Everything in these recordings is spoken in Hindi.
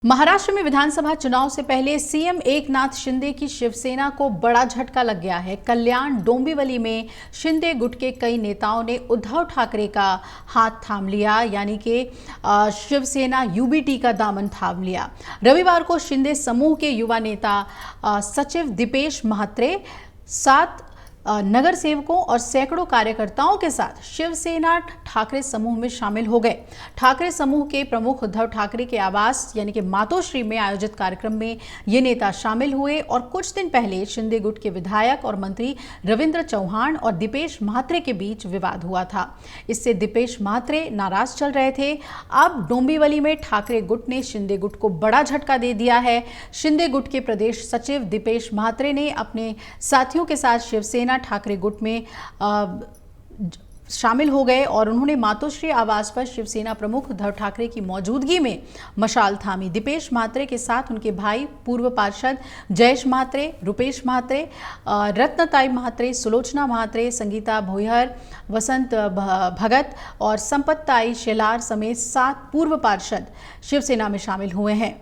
महाराष्ट्र में विधानसभा चुनाव से पहले सीएम एकनाथ शिंदे की शिवसेना को बड़ा झटका लग गया है। कल्याण डोंबिवली में शिंदे गुट के कई नेताओं ने उद्धव ठाकरे का हाथ थाम लिया, यानी कि शिवसेना यूबीटी का दामन थाम लिया। रविवार को शिंदे समूह के युवा नेता सचिव दीपेश म्हात्रे 7 नगर सेवकों और सैकड़ों कार्यकर्ताओं के साथ शिवसेना ठाकरे समूह में शामिल हो गए। ठाकरे समूह के प्रमुख उद्धव ठाकरे के आवास यानी कि मातोश्री में आयोजित कार्यक्रम में ये नेता शामिल हुए और कुछ दिन पहले शिंदे गुट के विधायक और मंत्री रविंद्र चौहान और दीपेश म्हात्रे के बीच विवाद हुआ था। इससे दीपेश म्हात्रे नाराज चल रहे थे। अब डोंबिवली में ठाकरे गुट ने शिंदे गुट को बड़ा झटका दे दिया है। शिंदे गुट के प्रदेश सचिव दीपेश म्हात्रे ने अपने साथियों के साथ शिवसेना ठाकरे गुट में शामिल हो गए और उन्होंने मातोश्री आवास पर शिवसेना प्रमुख उद्धव ठाकरे की मौजूदगी में मशाल थामी। दीपेश म्हात्रे के साथ उनके भाई पूर्व पार्षद जयेश म्हात्रे, रुपेश म्हात्रे, रत्नताई म्हात्रे, सुलोचना म्हात्रे, संगीता भोयर, वसंत भगत और संपत्ताई शेलार समेत 7 पूर्व पार्षद शिवसेना में शामिल हुए हैं।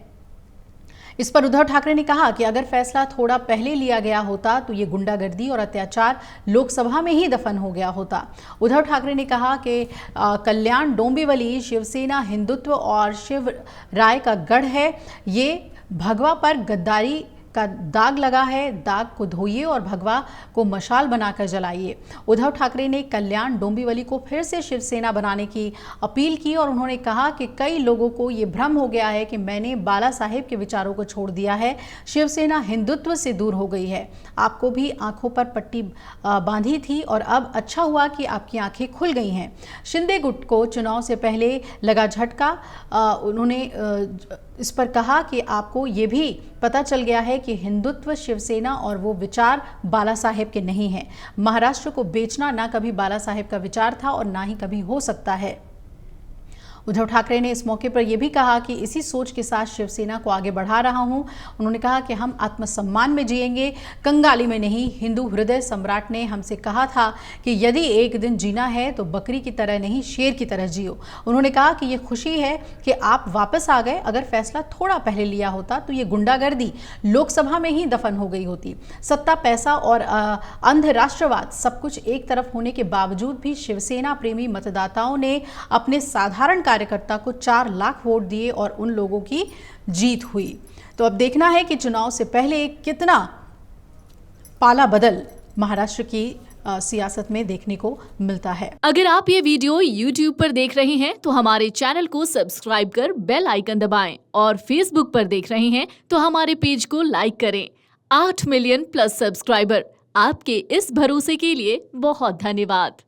इस पर उद्धव ठाकरे ने कहा कि अगर फैसला थोड़ा पहले लिया गया होता तो ये गुंडागर्दी और अत्याचार लोकसभा में ही दफन हो गया होता। उद्धव ठाकरे ने कहा कि कल्याण डोंबिवली शिवसेना हिंदुत्व और शिव राय का गढ़ है। ये भगवा पर गद्दारी का दाग लगा है, दाग को धोइए और भगवा को मशाल बनाकर जलाइए। उद्धव ठाकरे ने कल्याण डोंबिवली को फिर से शिवसेना बनाने की अपील की और उन्होंने कहा कि कई लोगों को ये भ्रम हो गया है कि मैंने बाला साहेब के विचारों को छोड़ दिया है, शिवसेना हिंदुत्व से दूर हो गई है। आपको भी आंखों पर पट्टी बांधी थी और अब अच्छा हुआ कि आपकी आंखें खुल गई हैं। शिंदे गुट को चुनाव से पहले लगा झटका। उन्होंने इस पर कहा कि आपको ये भी पता चल गया है कि हिंदुत्व, शिवसेना और वो विचार बाला साहेब के नहीं हैं। महाराष्ट्र को बेचना ना कभी बाला साहेब का विचार था और ना ही कभी हो सकता है। उद्धव ठाकरे ने इस मौके पर यह भी कहा कि इसी सोच के साथ शिवसेना को आगे बढ़ा रहा हूं। उन्होंने कहा कि हम आत्मसम्मान में जिएंगे, कंगाली में नहीं। हिंदू हृदय सम्राट ने हमसे कहा था कि यदि एक दिन जीना है तो बकरी की तरह नहीं, शेर की तरह जियो। उन्होंने कहा कि ये खुशी है कि आप वापस आ गए। अगर फैसला थोड़ा पहले लिया होता तो ये गुंडागर्दी लोकसभा में ही दफन हो गई होती। सत्ता, पैसा और अंध राष्ट्रवाद सब कुछ एक तरफ होने के बावजूद भी शिवसेना प्रेमी मतदाताओं ने अपने साधारण कार्यकर्ता को 4 लाख वोट दिए और उन लोगों की जीत हुई। तो अब देखना है कि चुनाव से पहले कितना पाला बदल महाराष्ट्र की सियासत में देखने को मिलता है। अगर आप ये वीडियो YouTube पर देख रहे हैं तो हमारे चैनल को सब्सक्राइब कर बेल आइकन दबाएं और Facebook पर देख रहे हैं तो हमारे पेज को लाइक करें। 8 मिलियन प्लस सब्सक्राइबर, आपके इस भरोसे के लिए बहुत धन्यवाद।